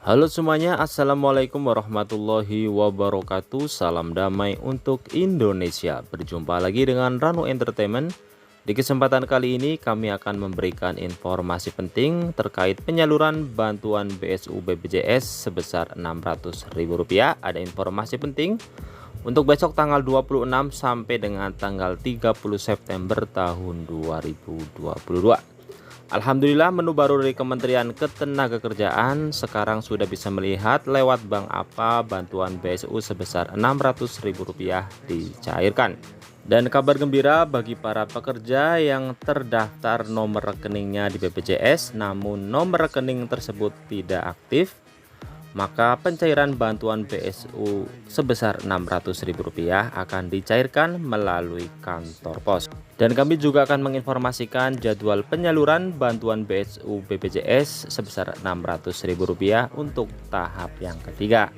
Halo semuanya, assalamualaikum warahmatullahi wabarakatuh. Salam damai untuk Indonesia. Berjumpa lagi dengan Ranu Entertainment. Di kesempatan kali ini kami akan memberikan informasi penting terkait penyaluran bantuan BSU BPJS sebesar Rp600.000. Ada informasi penting untuk besok tanggal 26 sampai dengan tanggal 30 September tahun 2022. Alhamdulillah, menu baru dari Kementerian Ketenagakerjaan sekarang sudah bisa melihat lewat bank apa bantuan BSU sebesar Rp600.000 dicairkan. Dan kabar gembira bagi para pekerja yang terdaftar nomor rekeningnya di BPJS namun nomor rekening tersebut tidak aktif, maka pencairan bantuan BSU sebesar Rp600.000 akan dicairkan melalui kantor pos. Dan kami juga akan menginformasikan jadwal penyaluran bantuan BSU BPJS sebesar Rp600.000 untuk tahap yang ketiga.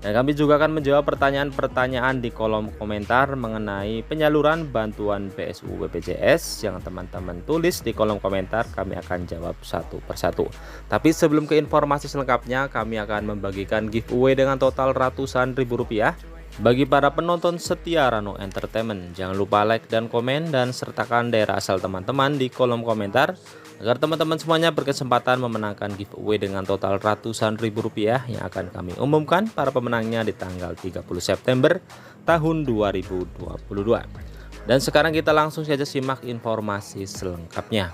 Dan kami juga akan menjawab pertanyaan-pertanyaan di kolom komentar mengenai penyaluran bantuan BSU BPJS yang teman-teman tulis di kolom komentar. Kami akan jawab satu persatu. Tapi sebelum ke informasi selengkapnya, kami akan membagikan giveaway dengan total ratusan ribu rupiah bagi para penonton setia Ranu Entertainment. Jangan lupa like dan komen dan sertakan daerah asal teman-teman di kolom komentar agar teman-teman semuanya berkesempatan memenangkan giveaway dengan total ratusan ribu rupiah yang akan kami umumkan para pemenangnya di tanggal 30 September tahun 2022. Dan sekarang kita langsung saja simak informasi selengkapnya.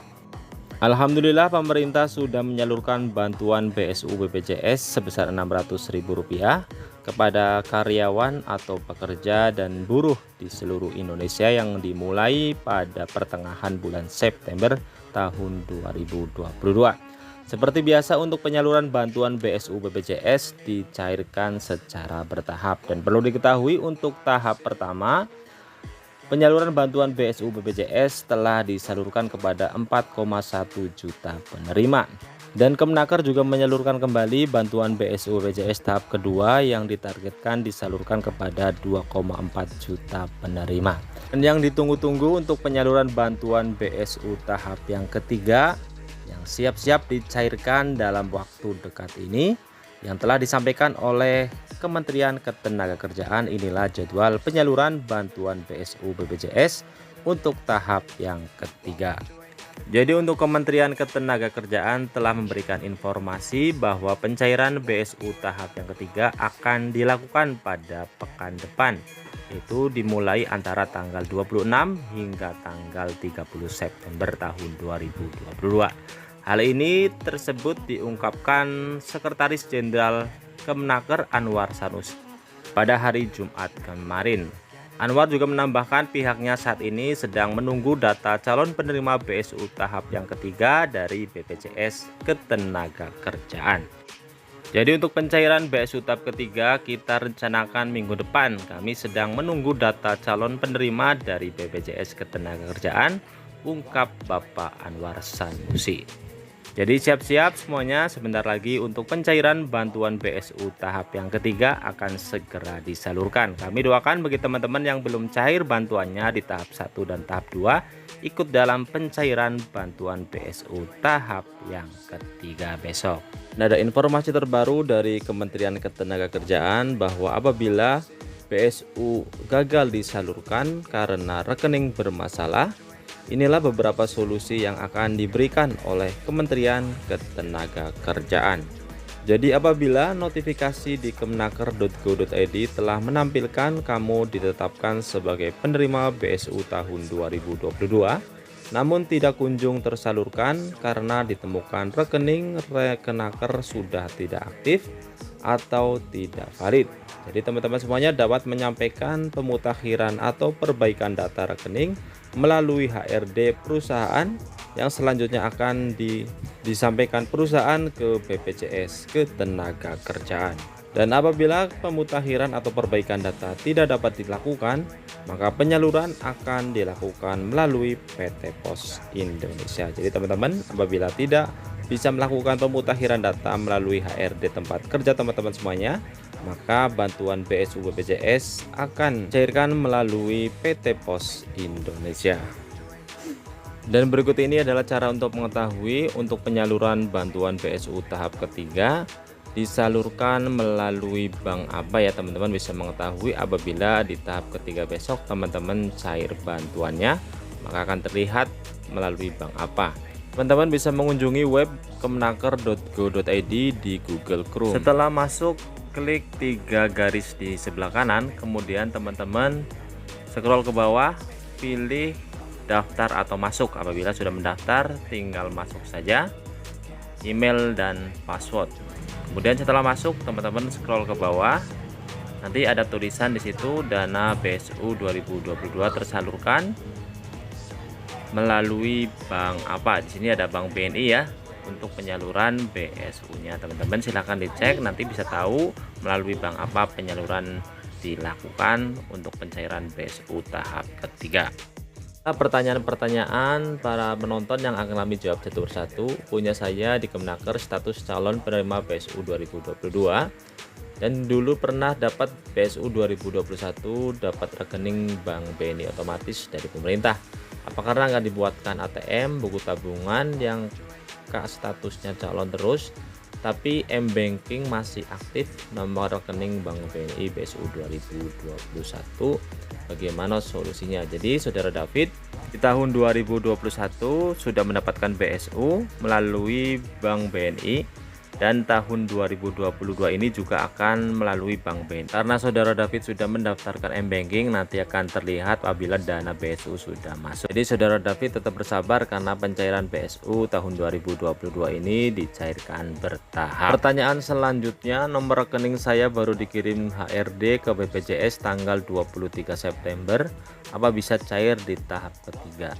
Alhamdulillah, pemerintah sudah menyalurkan bantuan BSU BPJS sebesar Rp600.000 kepada karyawan atau pekerja dan buruh di seluruh Indonesia yang dimulai pada pertengahan bulan September tahun 2022. Seperti biasa, untuk penyaluran bantuan BSU BPJS dicairkan secara bertahap, dan perlu diketahui untuk tahap pertama penyaluran bantuan BSU BPJS telah disalurkan kepada 4,1 juta penerima. Dan Kemenaker juga menyalurkan kembali bantuan BSU BPJS tahap kedua yang ditargetkan disalurkan kepada 2,4 juta penerima. Dan yang ditunggu-tunggu untuk penyaluran bantuan BSU tahap yang ketiga yang siap-siap dicairkan dalam waktu dekat ini yang telah disampaikan oleh Kementerian Ketenagakerjaan. Inilah jadwal penyaluran bantuan BSU BPJS untuk tahap yang ketiga. Jadi untuk Kementerian Ketenagakerjaan telah memberikan informasi bahwa pencairan BSU tahap yang ketiga akan dilakukan pada pekan depan, yaitu dimulai antara tanggal 26 hingga tanggal 30 September tahun 2022. Hal ini tersebut diungkapkan Sekretaris Jenderal Kemenaker Anwar Sanusi pada hari Jumat kemarin. Anwar juga menambahkan pihaknya saat ini sedang menunggu data calon penerima BSU tahap yang ketiga dari BPJS Ketenagakerjaan. Jadi untuk pencairan BSU tahap ketiga kita rencanakan minggu depan. Kami sedang menunggu data calon penerima dari BPJS Ketenagakerjaan, ungkap Bapak Anwar Sanusi. Jadi siap-siap semuanya, sebentar lagi untuk pencairan bantuan BSU tahap yang ketiga akan segera disalurkan. Kami doakan bagi teman-teman yang belum cair bantuannya di tahap 1 dan tahap 2 ikut dalam pencairan bantuan BSU tahap yang ketiga besok. Nah, ada informasi terbaru dari Kementerian Ketenagakerjaan bahwa apabila BSU gagal disalurkan karena rekening bermasalah, inilah beberapa solusi yang akan diberikan oleh Kementerian Ketenagakerjaan. Jadi apabila notifikasi di kemenaker.go.id telah menampilkan kamu ditetapkan sebagai penerima BSU tahun 2022, namun tidak kunjung tersalurkan karena ditemukan rekening Kemenaker sudah tidak aktif atau tidak valid. Jadi teman-teman semuanya dapat menyampaikan pemutakhiran atau perbaikan data rekening melalui HRD perusahaan yang selanjutnya akan disampaikan perusahaan ke BPJS Ketenagakerjaan. Dan apabila pemutakhiran atau perbaikan data tidak dapat dilakukan, maka penyaluran akan dilakukan melalui PT Pos Indonesia. Jadi teman-teman, apabila tidak bisa melakukan pemutakhiran data melalui HRD tempat kerja teman-teman semuanya, maka bantuan BSU BPJS akan cairkan melalui PT Pos Indonesia. Dan berikut ini adalah cara untuk mengetahui untuk penyaluran bantuan BSU tahap ketiga disalurkan melalui bank apa ya teman-teman, bisa mengetahui apabila di tahap ketiga besok teman-teman cair bantuannya, maka akan terlihat melalui bank apa. Teman-teman bisa mengunjungi web kemenaker.go.id di Google Chrome. Setelah masuk, klik 3 garis di sebelah kanan, kemudian teman-teman scroll ke bawah, pilih daftar atau masuk. Apabila sudah mendaftar, tinggal masuk saja email dan password. Kemudian setelah masuk, teman-teman scroll ke bawah, nanti ada tulisan di situ dana BSU 2022 tersalurkan melalui bank apa. Di sini ada Bank BNI ya untuk penyaluran BSU-nya. Teman-teman silahkan dicek, nanti bisa tahu melalui bank apa penyaluran dilakukan untuk pencairan BSU tahap ketiga. Pertanyaan-pertanyaan para penonton yang akan kami jawab satu persatu punya saya di Kemenaker status calon penerima BSU 2022 dan dulu pernah dapat BSU 2021 dapat rekening Bank BNI otomatis dari pemerintah. Apa karena akan dibuatkan ATM buku tabungan yang statusnya calon terus tapi M-Banking masih aktif nomor rekening Bank BNI BSU 2021, bagaimana solusinya? Jadi saudara David di tahun 2021 sudah mendapatkan BSU melalui Bank BNI dan tahun 2022 ini juga akan melalui Bank BNI. Karena saudara David sudah mendaftarkan M-Banking, nanti akan terlihat apabila dana BSU sudah masuk. Jadi saudara David tetap bersabar karena pencairan BSU tahun 2022 ini dicairkan bertahap. Pertanyaan selanjutnya, nomor rekening saya baru dikirim HRD ke BPJS tanggal 23 September, apa bisa cair di tahap ketiga?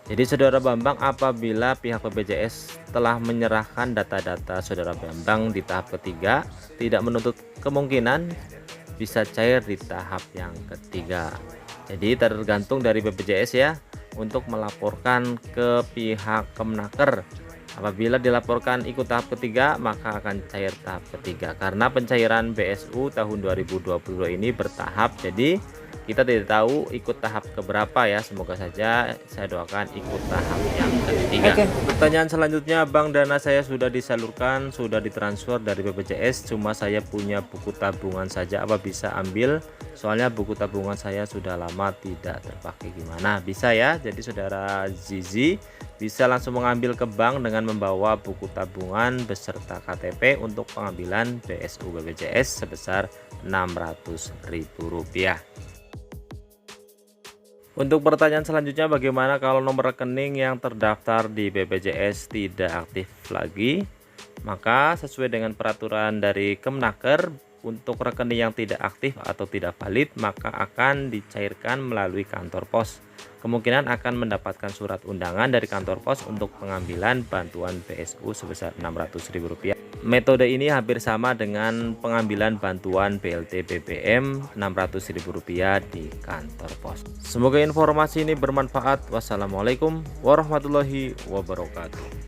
Jadi saudara Bambang, apabila pihak BPJS telah menyerahkan data-data saudara Bambang di tahap ketiga, tidak menutup kemungkinan bisa cair di tahap yang ketiga. Jadi tergantung dari BPJS ya untuk melaporkan ke pihak Kemenaker. Apabila dilaporkan ikut tahap ketiga, maka akan cair tahap ketiga. Karena pencairan BSU tahun 2022 ini bertahap, jadi kita tidak tahu ikut tahap keberapa ya. Semoga saja, saya doakan ikut tahap yang ketiga. Pertanyaan selanjutnya, Bang, dana saya sudah disalurkan, sudah ditransfer dari BPJS, cuma saya punya buku tabungan saja, apa bisa ambil? Soalnya buku tabungan saya sudah lama tidak terpakai. Gimana? Bisa ya. Jadi saudara Zizi bisa langsung mengambil ke bank dengan membawa buku tabungan beserta KTP untuk pengambilan BSU BPJS sebesar Rp600.000. Untuk pertanyaan selanjutnya, bagaimana kalau nomor rekening yang terdaftar di BPJS tidak aktif lagi? Maka sesuai dengan peraturan dari Kemenaker, untuk rekening yang tidak aktif atau tidak valid maka akan dicairkan melalui kantor pos. Kemungkinan akan mendapatkan surat undangan dari kantor pos untuk pengambilan bantuan BSU sebesar Rp600.000. Metode ini hampir sama dengan pengambilan bantuan BLT BBM Rp600.000 di kantor pos. Semoga informasi ini bermanfaat. Wassalamualaikum warahmatullahi wabarakatuh.